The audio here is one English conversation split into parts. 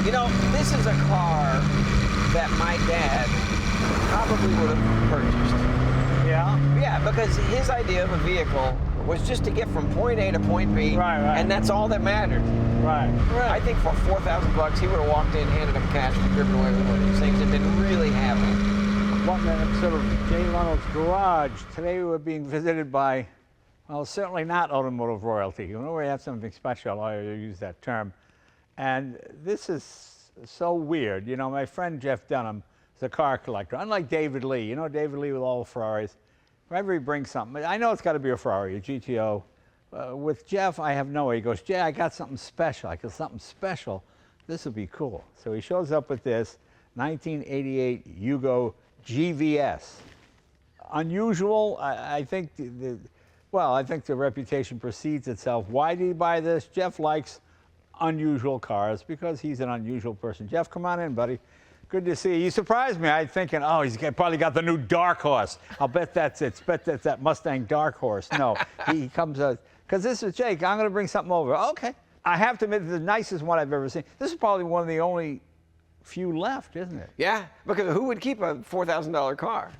You know, this is a car that my dad probably would have purchased. Yeah? Yeah, because his idea of a vehicle was just to get from point A to point B, Right. and that's all that mattered. Right. I think for $4,000, he would have walked in, handed him cash, and driven away with one of these things and been really happy. Welcome to an episode of Jay Leno's Garage. Today we're being visited by, well, certainly not automotive royalty. Whenever we have something special, I use that term. And this is so weird. You know, my friend Jeff Dunham is a car collector. Unlike David Lee, you know David Lee with all the Ferraris. Whenever he brings something, I know it's got to be a Ferrari, a GTO. With Jeff, I have no idea. He goes, Jay, I got something special. I got something special. This would be cool. So he shows up with this 1988 Yugo GVS. Unusual. I think I think the reputation precedes itself. Why did he buy this? Jeff likes unusual cars because he's an unusual person. Jeff, come on in, buddy. Good to see you. You surprised me. I'm thinking, oh, he's probably got the new Dark Horse. I'll bet that's it. Bet that's that Mustang Dark Horse. No, he comes out, because this is Jake. I'm going to bring something over. Okay. I have to admit, it's the nicest one I've ever seen. This is probably one of the only few left, isn't it? Yeah, because who would keep a $4,000 car?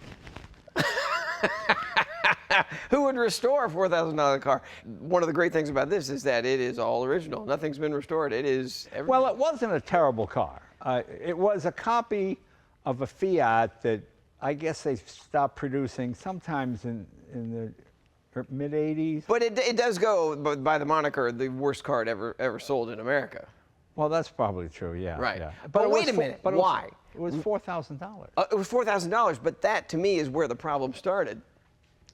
Who would restore a $4,000 car? One of the great things about this is that it is all original. Nothing's been restored. It is everything. Well, it wasn't a terrible car. It was a copy of a Fiat that I guess they stopped producing sometimes in the mid-'80s. But it does go by the moniker, the worst car ever sold in America. Well, that's probably true, yeah. Right. Yeah. But wait a minute, why? It was $4,000. It was $4,000, but that, to me, is where the problem started.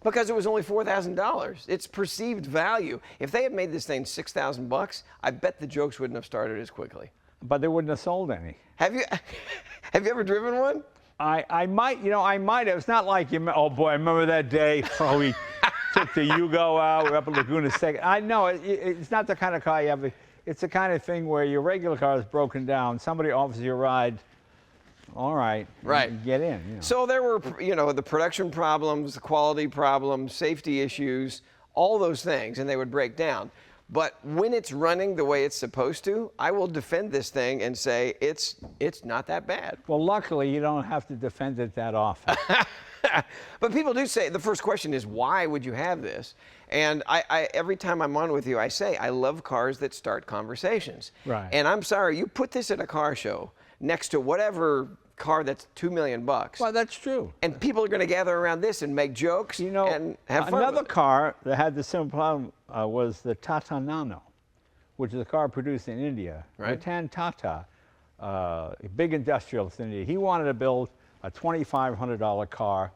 Because it was only $4,000. It's perceived value. If they had made this thing $6,000, I bet the jokes wouldn't have started as quickly. But they wouldn't have sold any. Have you ever driven one? I might, I might have. It's not like, oh boy, I remember that day. Oh, we took the Yugo out, we're up at Laguna Seca. I know, it's not the kind of car you have. It's the kind of thing where your regular car is broken down, somebody offers you a ride, all right, get in. You know. So there were, the production problems, the quality problems, safety issues, all those things, and they would break down. But when it's running the way it's supposed to, I will defend this thing and say it's not that bad. Well, luckily, you don't have to defend it that often. But people do say, the first question is, why would you have this? And I every time I'm on with you, I say, I love cars that start conversations. Right. And I'm sorry, you put this at a car show next to whatever car that's $2 million. Well, that's true. And people are going to gather around this and make jokes and have fun. Another car that had the same problem was the Tata Nano, which is a car produced in India. Right. Ratan Tata, a big industrialist in India. He wanted to build a $2,500 car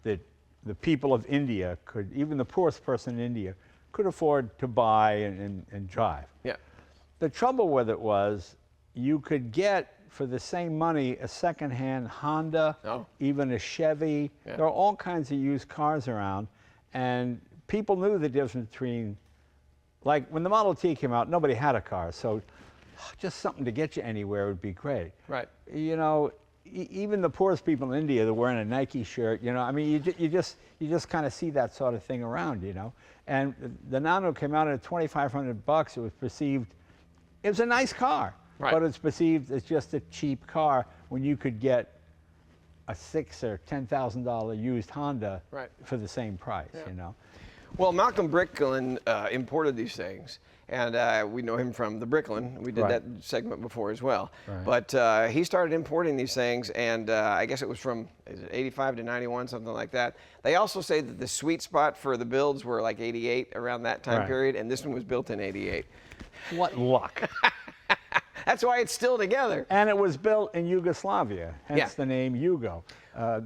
that the people of India could, even the poorest person in India, could afford to buy and drive. Yeah. The trouble with it was you could get, for the same money, a second-hand Honda, even a Chevy. Yeah. There are all kinds of used cars around, and people knew the difference between, like when the Model T came out, nobody had a car, so just something to get you anywhere would be great. Right. You know, even the poorest people in India, they're wearing a Nike shirt. I mean, you just kind of see that sort of thing around, And the Nano came out at $2,500. It was perceived, it was a nice car. Right. But it's perceived as just a cheap car when you could get a $6,000 or $10,000 used Honda for the same price, Well, Malcolm Bricklin imported these things, and we know him from the Bricklin. We did that segment before as well. Right. But he started importing these things, and I guess it was from 85 to 91, something like that. They also say that the sweet spot for the builds were like 88, around that time period, and this one was built in 88. What luck. That's why it's still together. And it was built in Yugoslavia, hence the name Yugo.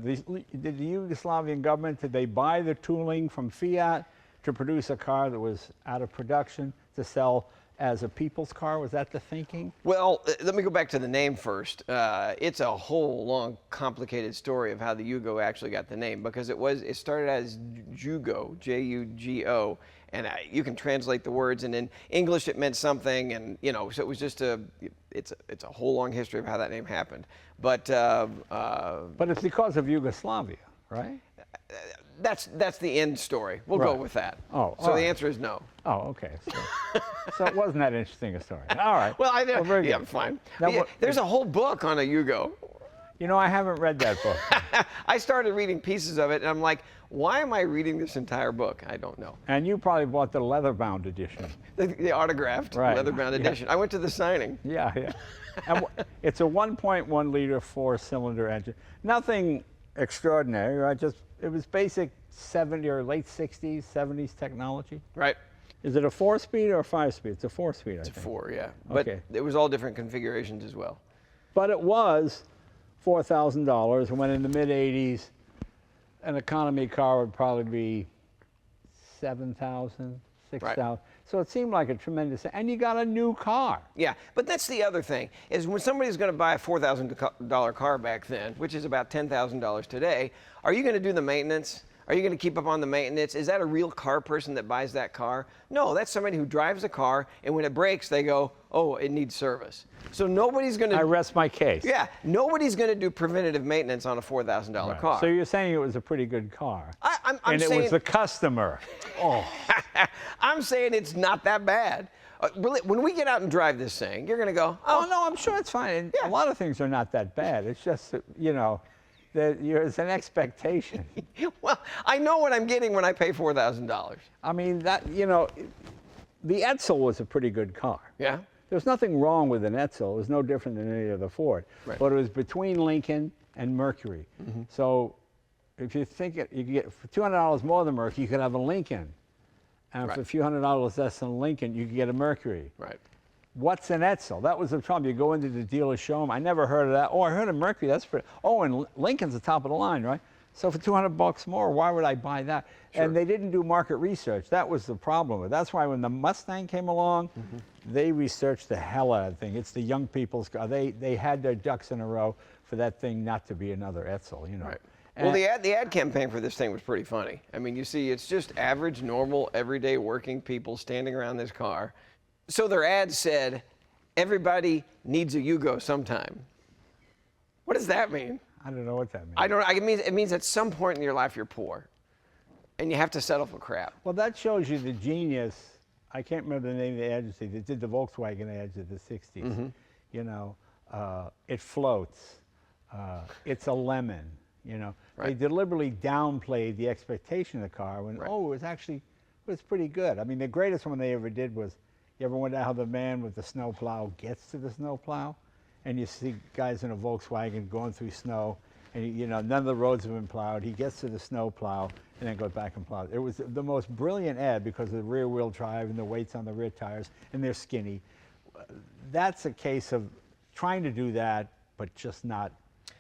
Did the Yugoslavian government, did they buy the tooling from Fiat to produce a car that was out of production to sell as a people's car? Was that the thinking? Well, let me go back to the name first. It's a whole long, complicated story of how the Yugo actually got the name, because it started as Jugo, J-U-G-O, and you can translate the words, and in English it meant something, and so it was just it's a whole long history of how that name happened. But it's because of Yugoslavia, right? that's the end story. We'll go with that. Oh, so the answer is no. Oh, okay. So it wasn't that interesting a story. All right. Well, very good. yeah, fine. Now, There's a whole book on a Yugo. You know, I haven't read that book. I started reading pieces of it, and I'm like, why am I reading this entire book? I don't know. And you probably bought the leather-bound edition. The autographed leather-bound edition. I went to the signing. Yeah, yeah. And it's a 1.1 liter 4-cylinder engine. Nothing extraordinary, right? Just it was basic 70 or late 60s, 70s technology. Right. Is it a 4-speed or a 5-speed? It's a 4-speed, I think. It's a 4, yeah. But it was all different configurations as well. But it was $4,000, and when in the mid-80s, an economy car would probably be $7,000, $6,000. Right. So it seemed like a tremendous, and you got a new car. Yeah, but that's the other thing, is when somebody's going to buy a $4,000 car back then, which is about $10,000 today, are you going to do the maintenance? Are you going to keep up on the maintenance? Is that a real car person that buys that car? No, that's somebody who drives a car, and when it breaks, they go, oh, it needs service. So nobody's going to... I rest my case. Yeah, nobody's going to do preventative maintenance on a $4,000 car. So you're saying it was a pretty good car. I'm and saying, it was the customer. Oh. I'm saying it's not that bad. Really, when we get out and drive this thing, you're going to go, oh, no, I'm sure it's fine. And a lot of things are not that bad. It's just, you know, there's an expectation. Well, I know what I'm getting when I pay $4,000. I mean, that, you know, the Edsel was a pretty good car. Yeah? There's nothing wrong with an Edsel. It was no different than any other Ford. Right. But it was between Lincoln and Mercury. Mm-hmm. So if you think you could get for $200 more than Mercury, you could have a Lincoln. And for a few $100 less than Lincoln, you could get a Mercury. Right. What's an Edsel? That was the trouble. You go into the dealer, show them. I never heard of that. Oh, I heard of Mercury. That's pretty. Oh, and Lincoln's the top of the line, right? So for $200 more, why would I buy that? Sure. And they didn't do market research. That was the problem with it. That's why when the Mustang came along, they researched the hell out of the thing. It's the young people's car. They had their ducks in a row for that thing not to be another Edsel, you know. Right. Well, the ad campaign for this thing was pretty funny. I mean, you see, it's just average, normal, everyday working people standing around this car. So their ad said, everybody needs a Yugo sometime. What does that mean? I don't know what that means. I don't know. It means at some point in your life you're poor, and you have to settle for crap. Well, that shows you the genius. I can't remember the name of the agency that did the Volkswagen ads of the 60s. Mm-hmm. You know, it floats. It's a lemon. You know, they deliberately downplayed the expectation of the car when, oh, it was pretty good. I mean, the greatest one they ever did was, you ever wonder how the man with the snowplow gets to the snowplow? And you see guys in a Volkswagen going through snow, and you know, none of the roads have been plowed. He gets to the snowplow and then goes back and plows. It was the most brilliant ad because of the rear wheel drive and the weights on the rear tires, and they're skinny. That's a case of trying to do that, but just not.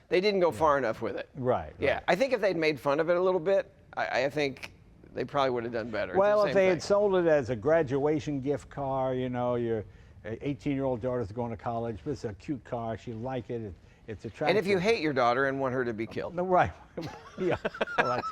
They didn't go far enough with it. Right. Yeah, I think if they'd made fun of it a little bit, I think they probably would have done better. Well, if they had sold it as a graduation gift car, you know, your 18-year-old daughter's going to college, but it's a cute car, she like it, it's attractive. And if you hate your daughter and want her to be killed. No, right. Yeah. Well,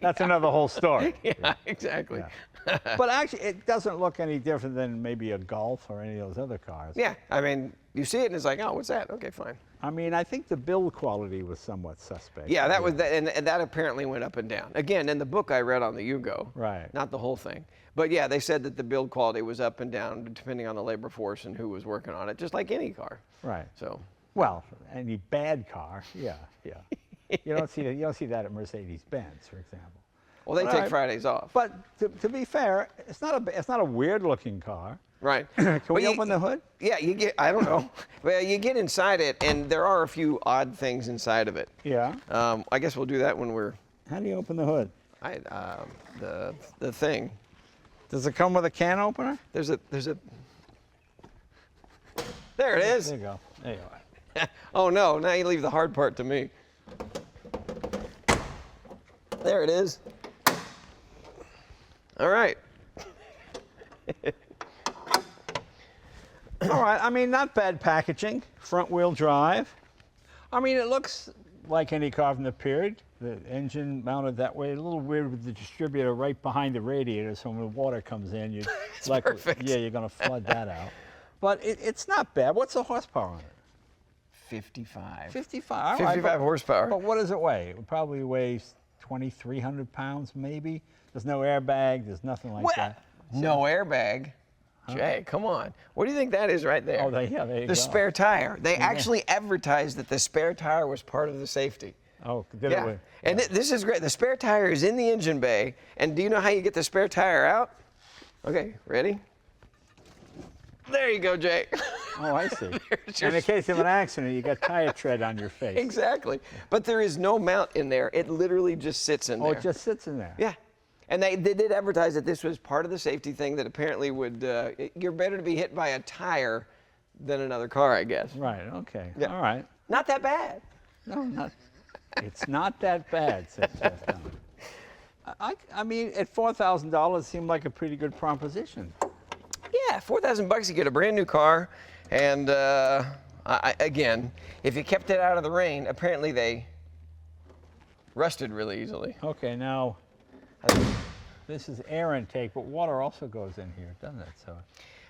that's another whole story. Yeah, exactly. Yeah. But actually, it doesn't look any different than maybe a Golf or any of those other cars. Yeah, I mean, you see it and it's like, oh, what's that? Okay, fine. I mean, I think the build quality was somewhat suspect. Yeah, that was that, and that apparently went up and down. Again, in the book I read on the Yugo, right? Not the whole thing, but yeah, they said that the build quality was up and down depending on the labor force and who was working on it, just like any car. Right. So. Well, any bad car, yeah. You don't see that at Mercedes-Benz, for example. Well, they take Fridays off. But to be fair, it's not a weird-looking car. Right. Can we open the hood? Yeah, I don't know. Well, you get inside it, and there are a few odd things inside of it. Yeah. I guess we'll do that when we're. How do you open the hood? The thing. Does it come with a can opener? There's a. There it is. There you go. There you are. Oh no! Now you leave the hard part to me. There it is. All right. All right, I mean, not bad packaging, front wheel drive. I mean, it looks like any car from the period. The engine mounted that way, a little weird with the distributor right behind the radiator, so when the water comes in, you're you're gonna flood that out. But it's not bad. What's the horsepower on it? 55. 55, all 55 right, horsepower. But what does it weigh? It probably weighs 2,300 pounds maybe. There's no airbag, there's nothing like that. No airbag. Jay, come on. What do you think that is right there? Oh, yeah, there you go. The spare tire. They actually advertised that the spare tire was part of the safety. Oh, did it? And this is great. The spare tire is in the engine bay. And do you know how you get the spare tire out? Okay, ready? There you go, Jay. Oh, I see. In the case of an accident, you got tire tread on your face. Exactly. But there is no mount in there. It literally just sits in there. Oh, it just sits in there. Yeah. And they did advertise that this was part of the safety thing that apparently would, you're better to be hit by a tire than another car, I guess. Right, okay. Yeah. All right. Not that bad. No, it's not that bad, says Jeff Dunham. I mean, at $4,000 seemed like a pretty good proposition. Yeah, $4,000 you get a brand new car. And again, if you kept it out of the rain, apparently they rusted really easily. Okay, now, this is air intake, but water also goes in here, doesn't it? So,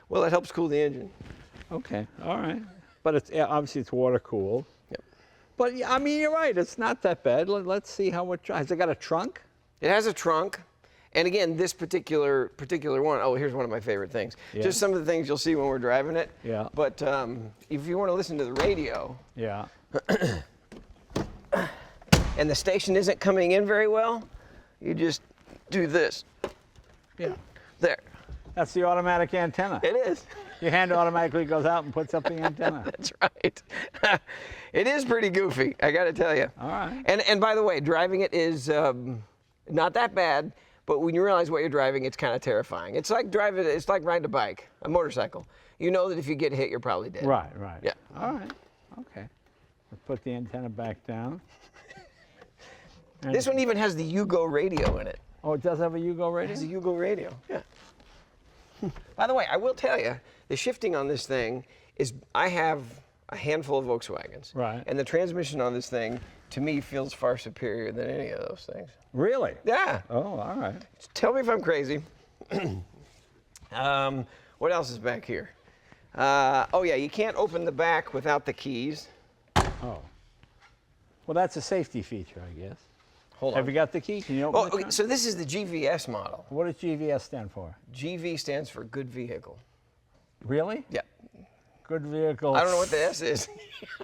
well, it helps cool the engine. okay, all right. But it's obviously it's water cooled. Yep. But yeah, I mean, you're right. It's not that bad. Let's see how it drives. Has it got a trunk? It has a trunk. And again, this particular one, oh, here's one of my favorite things. Yeah. Just some of the things you'll see when we're driving it. Yeah. But if you want to listen to the radio, Yeah. and the station isn't coming in very well, you just do this. Yeah. There. That's the automatic antenna. It is. Your hand automatically goes out and puts up the antenna. That's right. It is pretty goofy, I got to tell you. All right. And by the way, driving it is not that bad, but when you realize what you're driving, it's kind of terrifying. It's like riding a bike, a motorcycle. You know that if you get hit, you're probably dead. Right. Yeah. All right. Okay. We'll put the antenna back down. And This one even has the Yugo radio in it. oh, it does have a Yugo It radio? has a Yugo radio. Yeah. By the way, I will tell you, the shifting on this thing is, I have a handful of Volkswagens. Right. And the transmission on this thing, to me, feels far superior than any of those things. Really? Yeah. Oh, all right. Tell me if I'm crazy. What else is back here? Oh yeah, you can't open the back without the keys. Oh. Well, that's a safety feature, I guess. Hold on. Have you got the key? Can you open Oh, the okay, trunk? so this is the GVS model. What does GVS stand for? GV stands for good vehicle. Really? Yeah. Good vehicle. I don't know what the S is.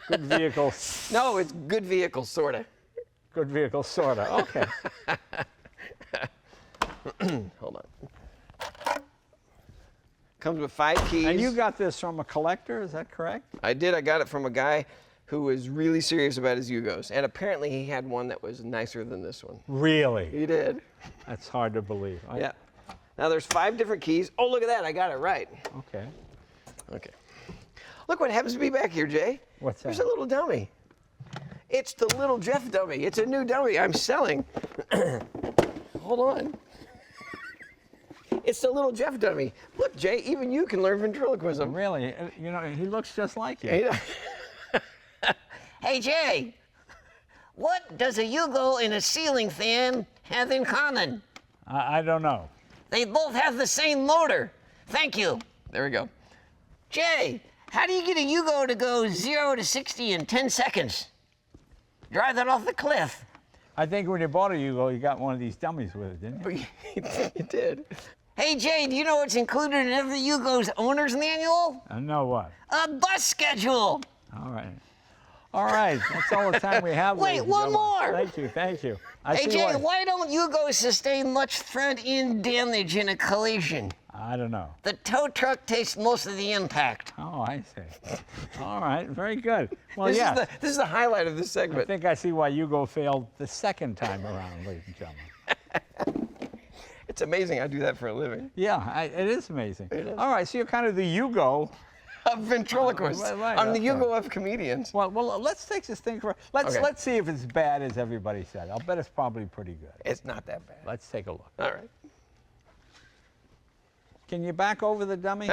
Good vehicle. No, it's good vehicle, sorta. Good vehicle, sorta. Okay. Hold on. Comes with 5 keys. And you got this from a collector, is that correct? I did. I got it from a guy who was really serious about his Yugos. And apparently he had one that was nicer than this one. Really? He did. That's hard to believe. Yeah. Now there's 5 different keys. Oh, look at that. I got it right. Okay. Okay. Look what happens to be back here, Jay. What's that? There's a little dummy. It's the little Jeff dummy. It's a new dummy I'm selling. Hold on. It's the little Jeff dummy. Look, Jay, even you can learn ventriloquism. Really? You know, he looks just like you. Hey, Jay, what does a Yugo and a ceiling fan have in common? I don't know. They both have the same motor. Thank you. There we go. Jay, how do you get a Yugo to go 0 to 60 in 10 seconds? Drive that off the cliff. I think when you bought a Yugo, you got one of these dummies with it, didn't you? You did. Hey, Jay, do you know what's included in every Yugo's owner's manual? I know what. A bus schedule. All right. All right. That's all the time we have. Wait, ladies and one gentlemen. more. Thank you. Thank you. I Hey, see Jay, why- why don't Yugos sustain much front-end damage in a collision? I don't know. The tow truck takes most of the impact. Oh, I see. All right. Very good. Well, This, yeah. this is the highlight of this I segment. think I see why Yugo failed the second time around, ladies and gentlemen. It's amazing I do that for a living. Yeah, it is amazing. It is. All right, so you're kind of the Yugo. A ventriloquist. Right, I'm the that's Yugo of comedians. Well, let's take this thing for. Okay. Let's see if it's as bad as everybody said. I'll bet it's probably pretty good. It's not that bad. Let's take a look. All right. Can you back over the dummy?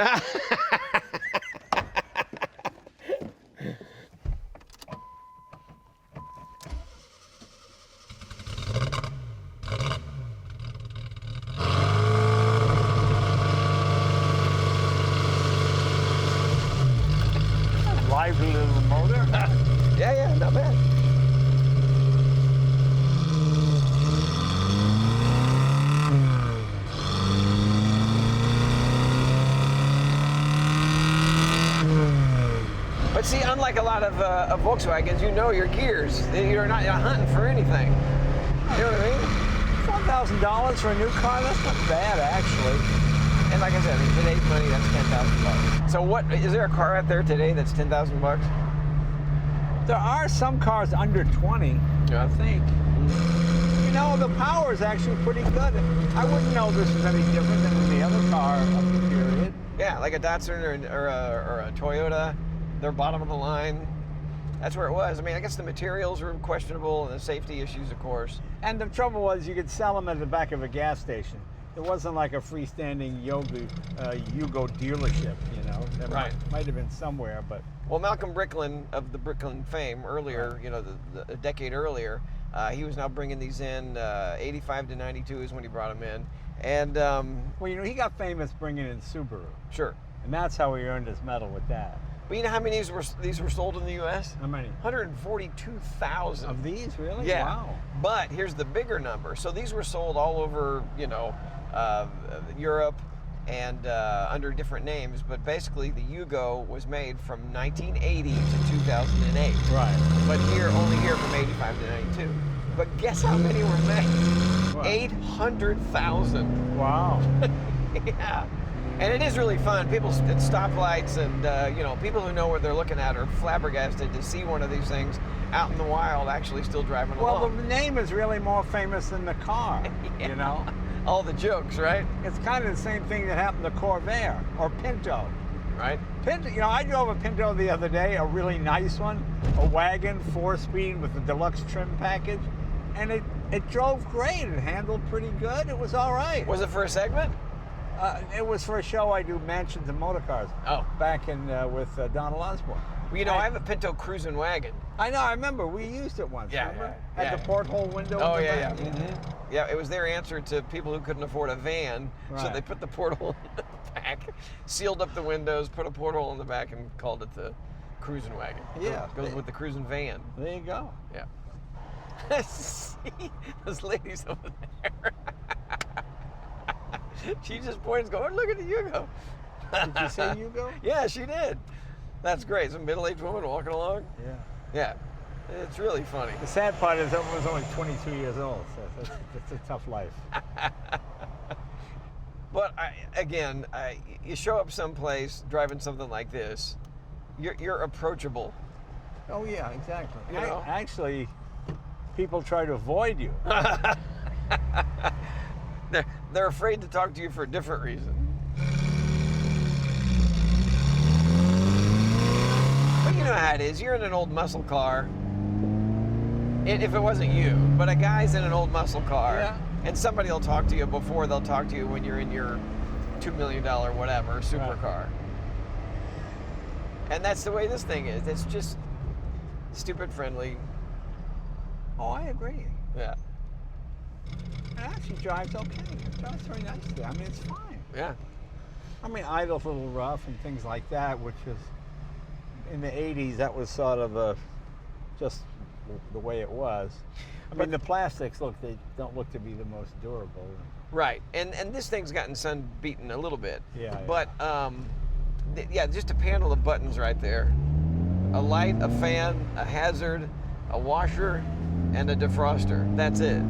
Lively little motor. Yeah, not bad. But see, unlike a lot of Volkswagens, you know your gears. You're not hunting for anything. You know what I mean? $4,000 for a new car, that's not bad, actually. And like I said, in today's money, that's $10,000. So what, is there a car out there today that's $10,000? There are some cars under 20, Yeah. I think. You know, the power is actually pretty good. I wouldn't know this is any different than the other car of the period. Yeah, like a Datsun or a Toyota, they're bottom of the line. That's where it was. I mean, I guess the materials were questionable and the safety issues, of course. And the trouble was you could sell them at the back of a gas station. It wasn't like a freestanding Yugo dealership, you know. There might have been somewhere, but... Well, Malcolm Bricklin of the Bricklin fame earlier, you know, a decade earlier, he was now bringing these in. 85 to 92 is when he brought them in. And, well, you know, he got famous bringing in Subaru. Sure. And that's how he earned his medal with that. But you know how many of these were sold in the U.S.? How many? 142,000. Of these, really? Yeah. Wow. But here's the bigger number. So these were sold all over, you know, Europe and under different names. But basically, the Yugo was made from 1980 to 2008. Right. But only here from 85 to 92. But guess how many were made? What? 800,000. Wow. Yeah. And it is really fun. People at stoplights and, you know, people who know what they're looking at are flabbergasted to see one of these things out in the wild actually still driving Well, along. the name is really more famous than the car, Yeah. you know? All the jokes, right? It's kind of the same thing that happened to Corvair or Pinto. Right? Pinto, you know, I drove a Pinto the other day, a really nice one, a wagon, 4-speed with the deluxe trim package, and it drove great. It handled pretty good. It was all right. Was it for a segment? It was for a show I do, Mansions and Motor Cars. Oh. Back in with Donald Osborne. Well, you know, I have a Pinto cruising wagon. I know. I remember we used it once. Yeah, Remember? yeah, Had yeah. the porthole window. Oh, in the yeah, back. yeah. Yeah, it was their answer to people who couldn't afford a van. So Right. they put the porthole in the back, sealed up the windows, put a porthole in the back, and called it the cruising wagon. Yeah. Goes with the cruising van. There you go. Yeah. See those ladies over there. She just points, going, "Look at the Yugo." Did you say Yugo? Yeah, she did. That's great. Some middle-aged woman walking along. Yeah. Yeah, it's really funny. The sad part is I was only 22 years old, so that's a tough life. But you show up someplace driving something like this, you're approachable. Oh yeah, exactly. You know? Actually, people try to avoid you. They're afraid to talk to you for a different reason. But you know how it is. You're in an old muscle car. If it wasn't you, but a guy's in an old muscle car, Yeah. and somebody will talk to you before they'll talk to you when you're in your $2 million whatever supercar. And that's the way this thing is. It's just stupid friendly. Oh, I agree. Yeah. It actually drives okay. It drives very nicely. I mean, it's fine. Yeah. I mean, idle's a little rough and things like that, which is, in the 80s, that was sort of just the way it was. I mean, the plastics, they don't look to be the most durable. Right. And this thing's gotten sun beaten a little bit. Yeah. But, yeah, just a panel of buttons right there. A light, a fan, a hazard, a washer, and a defroster. That's it.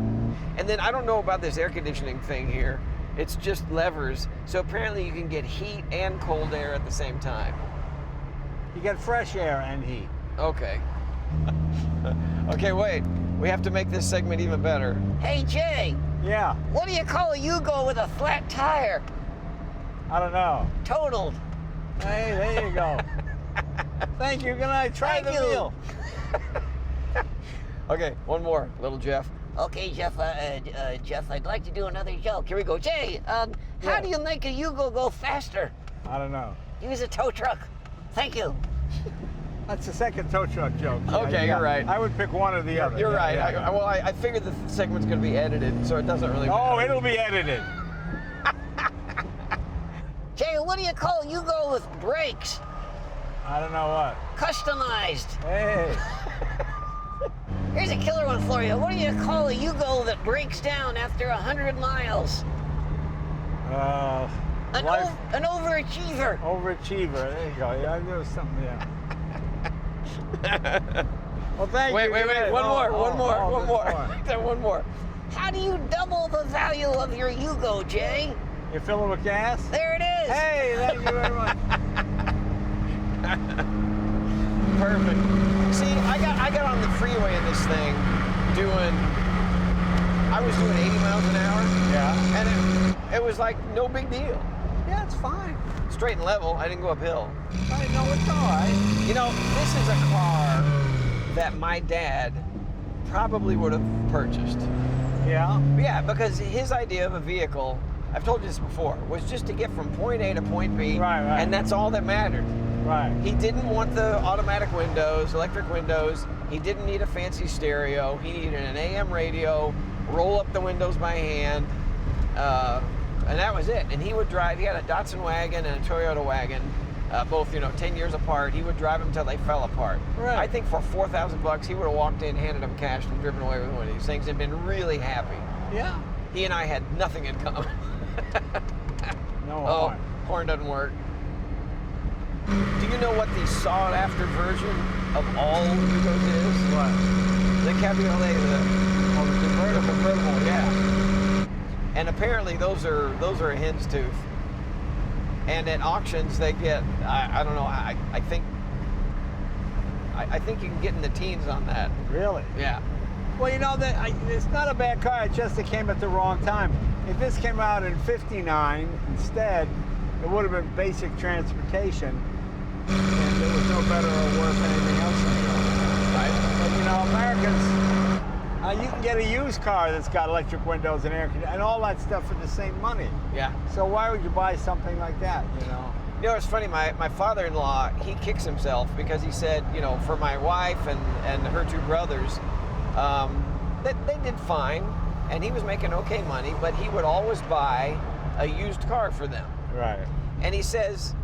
And then I don't know about this air conditioning thing here. It's just levers. So apparently you can get heat and cold air at the same time. You get fresh air and heat. Okay. Okay, wait. We have to make this segment even better. Hey, Jay, Yeah, what do you call a Yugo with a flat tire? I don't know. Totaled. Hey, there you go. Thank you. Good night. Try Thank the you. meal. Okay, one more, little Jeff. Okay, Jeff, Jeff, I'd like to do another joke. Here we go. Jay, how do you make a Yugo go faster? I don't know. Use a tow truck. Thank you. That's the second tow truck joke. Okay, you're right. I would pick one or the other. You're Yeah, right. yeah. I figured the segment's going to be edited, so it doesn't really Oh, matter. it'll be edited. Jay, what do you call a Yugo with brakes? I don't know what. Customized. Hey. Here's a killer one for you. What do you call a Yugo that breaks down after 100 miles? An Life overachiever. overachiever. There you go. Yeah, there was something. Yeah. Well, thank Wait, you. one more. One more. How do you double the value of your Yugo, Jay? You fill it with gas? There it is. Hey, thank you very much. Perfect. See, I got on the freeway in this thing I was doing 80 miles an hour. Yeah. And it was like no big deal. Yeah, it's fine. Straight and level, I didn't go uphill. I know it's all right. You know, this is a car that my dad probably would have purchased. Yeah. Yeah, because his idea of a vehicle, I've told you this before, was just to get from point A to point B. Right. And that's all that mattered. Right. He didn't want the automatic windows, electric windows. He didn't need a fancy stereo. He needed an AM radio, roll up the windows by hand, and that was it. And he would drive, he had a Datsun wagon and a Toyota wagon, both, 10 years apart. He would drive them until they fell apart. Right. I think for $4,000, he would have walked in, handed them cash, and driven away with one of these things and been really happy. Yeah. He and I had nothing in common. No. Oh, horn doesn't work. Do you know what the sought-after version of all Yugos is? What? The cabriolet, the convertible, yeah. And apparently those are a hen's tooth. And at auctions they get, I don't know, I think you can get in the teens on that. Really? Yeah. Well, it's not a bad car. It's just it came at the wrong time. If this came out in '59 instead, it would have been basic transportation, and there was no better or worse than anything else. Right. But Americans, you can get a used car that's got electric windows and air conditioning and all that stuff for the same money. Yeah. So why would you buy something like that? You know, it's funny, my father-in-law, he kicks himself because he said, for my wife and her two brothers, they did fine, and he was making okay money, but he would always buy a used car for them. Right. And he says,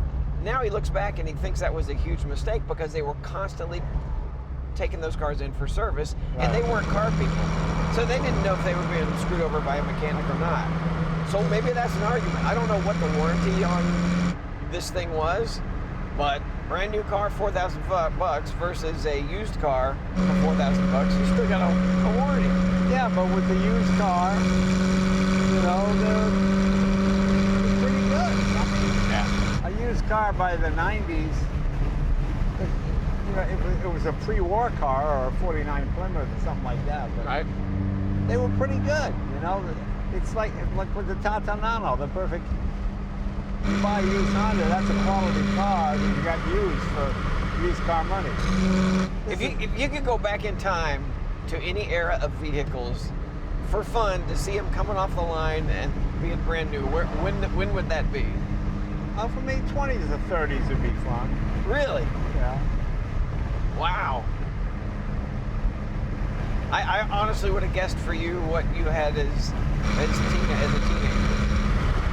now he looks back and he thinks that was a huge mistake because they were constantly taking those cars in for service, and they weren't car people. So they didn't know if they were being screwed over by a mechanic or not. So maybe that's an argument. I don't know what the warranty on this thing was, but brand new car, $4,000 versus a used car for $4,000, you still got a warranty. Yeah, but with the used car, they're pretty good. I mean, Yeah. a used car by the 90s, if it was a pre-war car or a 49 Plymouth or something like that, but Right. they were pretty good. It's like with the Tata Nano, the perfect. You buy a used Honda, that's a quality car that you got used for used car money. If you could go back in time to any era of vehicles for fun to see them coming off the line and being brand new, when would that be? For me, 20s to 30s would be fun. Really? Yeah. Wow. I honestly would have guessed for you what you had as a teenager.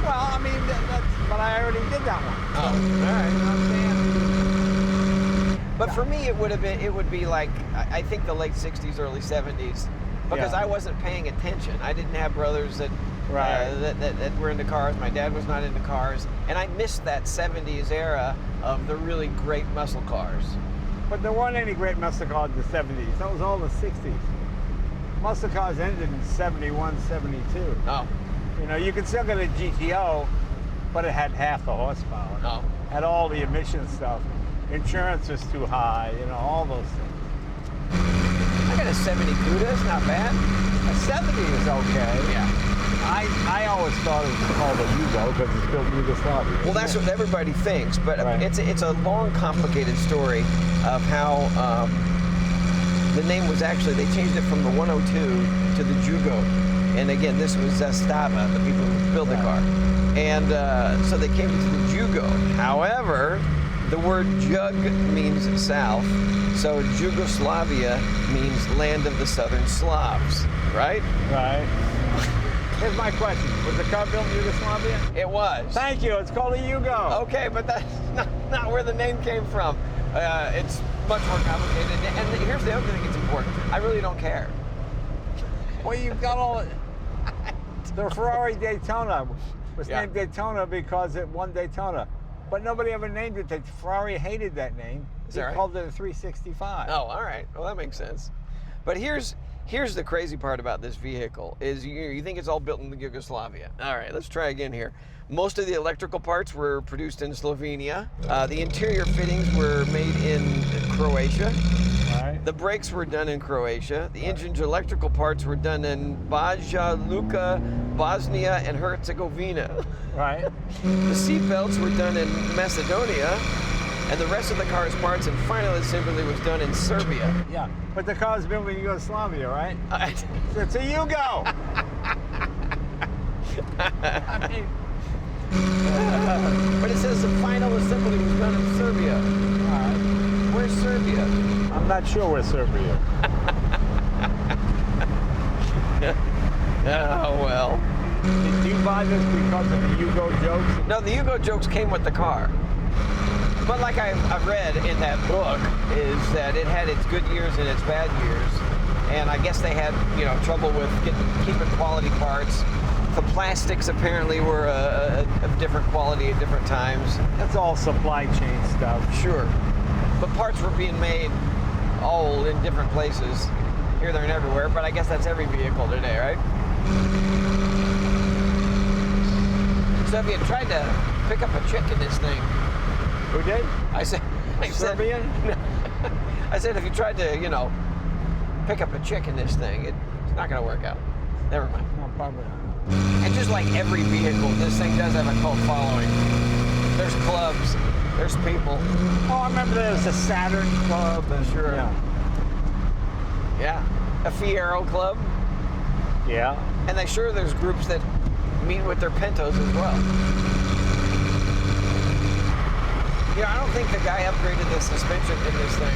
Well, I mean, but I already did that one. Oh, all right. You know what I'm saying? But for me, it would be like, I think the late 60s, early 70s, because Yeah. I wasn't paying attention. I didn't have brothers that were into cars. My dad was not into cars. And I missed that 70s era of the really great muscle cars. But there weren't any great muscle cars in the 70s. That was all the 60s. Muscle cars ended in 71, 72. Oh. You could still get a GTO, but it had half the horsepower. Oh. Had all the emission stuff. Insurance was too high, all those things. I got a 70 Cuda, it's not bad. A 70 is okay. Yeah. I always thought it was called a Yugo because it's built in Yugoslavia. Well, that's what everybody thinks, but Right. it's a long, complicated story of how the name was actually, they changed it from the 102 to the Yugo. And again, this was Stava, the people who built the car. And so they came to the Yugo. However, the word Jug means south, so Yugoslavia means land of the southern Slavs, right? Right. Here's my question. Was the car built in Yugoslavia? It was. Thank you. It's called a Yugo. Okay, but that's not where the name came from. It's much more complicated. And here's the other thing that's important. I really don't care. Well, you've got all... The Ferrari Daytona was named Daytona because it won Daytona. But nobody ever named it that. Ferrari hated that name. Is that He right? called it a 365. Oh, all right. Well, that makes sense. But here's the crazy part about this vehicle is you think it's all built in Yugoslavia. All right, let's try again here. Most of the electrical parts were produced in Slovenia. The interior fittings were made in Croatia. Right. The brakes were done in Croatia. The engine's electrical parts were done in Banja Luka, Bosnia, and Herzegovina. Right. The seat belts were done in Macedonia. And the rest of the car's parts and final assembly was done in Serbia. Yeah. But the car's built in Yugoslavia, right? It's a Yugo. I mean, but it says the final assembly was done in Serbia. all right. Where's Serbia? I'm not sure where Serbia. Oh, well. Did you buy this because of the Yugo jokes? No, the Yugo jokes came with the car. But like I've read in that book, is that it had its good years and its bad years. And I guess they had, trouble with keeping quality parts. The plastics apparently were of different quality at different times. That's all supply chain stuff. Sure. But parts were being made all in different places, here, there, and everywhere. But I guess that's every vehicle today, right? So if you tried to pick up a chick in this thing, Who did? I said, Serbian? I said if you tried to, pick up a chick in this thing, it's not going to work out. Never mind. No, probably not. And just like every vehicle, this thing does have a cult following. There's clubs, there's people. Oh, I remember there was a Saturn club. And, Sure. Yeah. A Fiero club. Yeah. And there's groups that meet with their Pintos as well. I don't think the guy upgraded the suspension in this thing.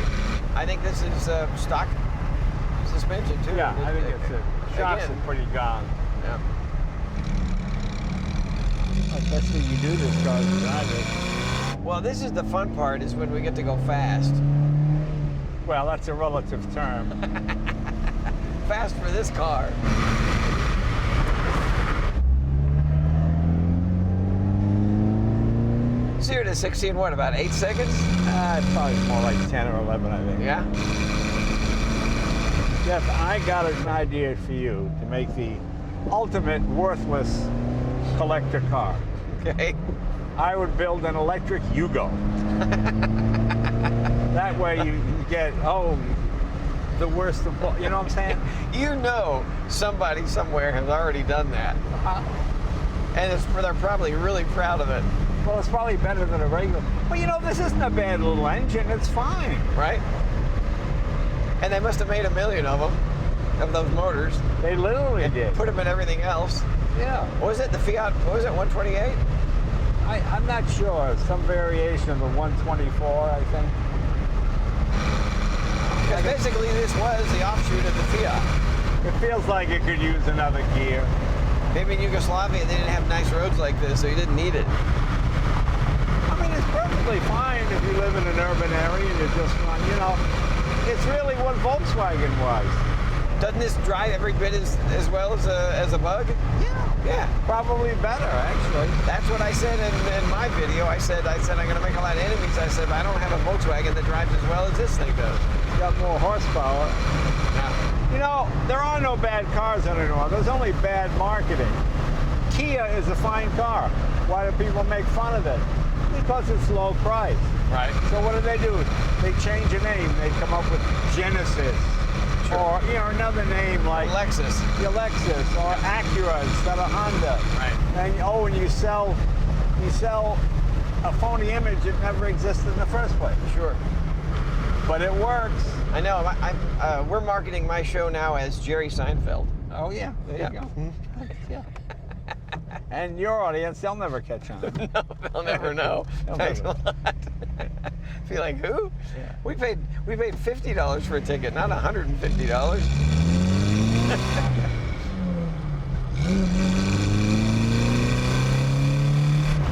I think this is stock suspension too. Yeah, I think it's it. Shocks Again. are pretty gone. Yeah. I guess when you do this car, you drive it. Well, this is the fun part, is when we get to go fast. Well, that's a relative term. Fast for this car. 0 to 16, what, about 8 seconds? It's probably more like 10 or 11, I think. Yeah? Jeff, I got an idea for you to make the ultimate worthless collector car. Okay. I would build an electric Yugo. That way you get, the worst of both. You know what I'm saying? Somebody somewhere has already done that. And they're probably really proud of it. Well, it's probably better than a regular. But this isn't a bad little engine. It's fine. Right? And they must have made 1 million of them, of those motors. They literally did. Put them in everything else. Yeah. What was it? The Fiat, 128? I'm not sure. Some variation of the 124, I think. Because basically this was the offshoot of the Fiat. It feels like it could use another gear. Maybe in Yugoslavia they didn't have nice roads like this, so you didn't need it. I mean, it's perfectly fine if you live in an urban area and you just run, it's really what Volkswagen was. Doesn't this drive every bit as well as a Bug? Yeah. Probably better, actually. That's what I said in my video. I said I'm going to make a lot of enemies. I said I don't have a Volkswagen that drives as well as this thing does. It's got more horsepower. There are no bad cars anymore. There's only bad marketing. Kia is a fine car. Why do people make fun of it? Because it's low price. Right. So what do? They change a name. They come up with Genesis. Sure. Or another name like Lexus. The Lexus or Acura instead of Honda. Right. And you sell a phony image that never existed in the first place. Sure. But it works. I know. We're marketing my show now as Jerry Seinfeld. Oh yeah, there you go. Yeah. And your audience, they'll never catch on. No, they'll never know. They'll Thanks a never. lot. Be like, who? Yeah. We paid $50 for a ticket, not $150.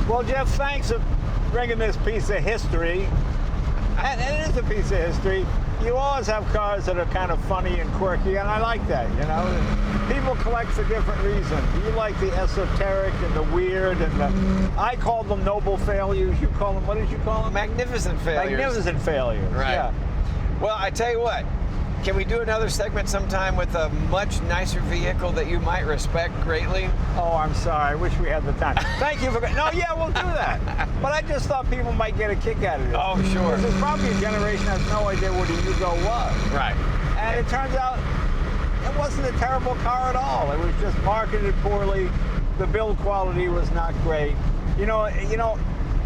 Well, Jeff, thanks for bringing this piece of history And it is a piece of history. You always have cars that are kind of funny and quirky, and I like that, you know. People collect for different reasons. You like the esoteric and the weird, and I call them noble failures. You call them, what did you call them? Magnificent failures. Magnificent failures, Right. yeah. Well, I tell you what, can we do another segment sometime with a much nicer vehicle that you might respect greatly? Oh, I'm sorry. I wish we had the time. Thank you for... No, yeah, we'll do that. But I just thought people might get a kick out of it. Oh, sure. There's probably a generation that has no idea what a Yugo was. Right. And it turns out it wasn't a terrible car at all. It was just marketed poorly. The build quality was not great. You know,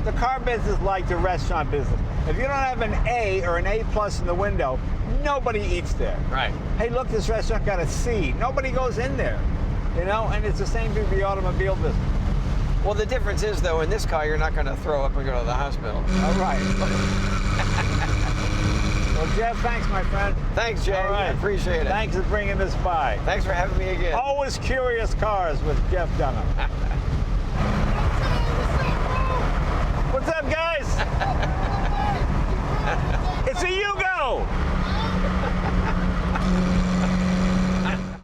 the car business is like the restaurant business. If you don't have an A or an A+ in the window, nobody eats there. Right. Hey, look, this restaurant got a C. Nobody goes in there. You know, and it's the same thing with the automobile business. Well, the difference is, though, in this car, you're not going to throw up and go to the hospital. All right. Well, Jeff, thanks, my friend. Thanks, Jay. All right. I appreciate it. Thanks for bringing this by. Thanks for having me again. Always curious cars with Jeff Dunham. What's up, guys? It's a Yugo!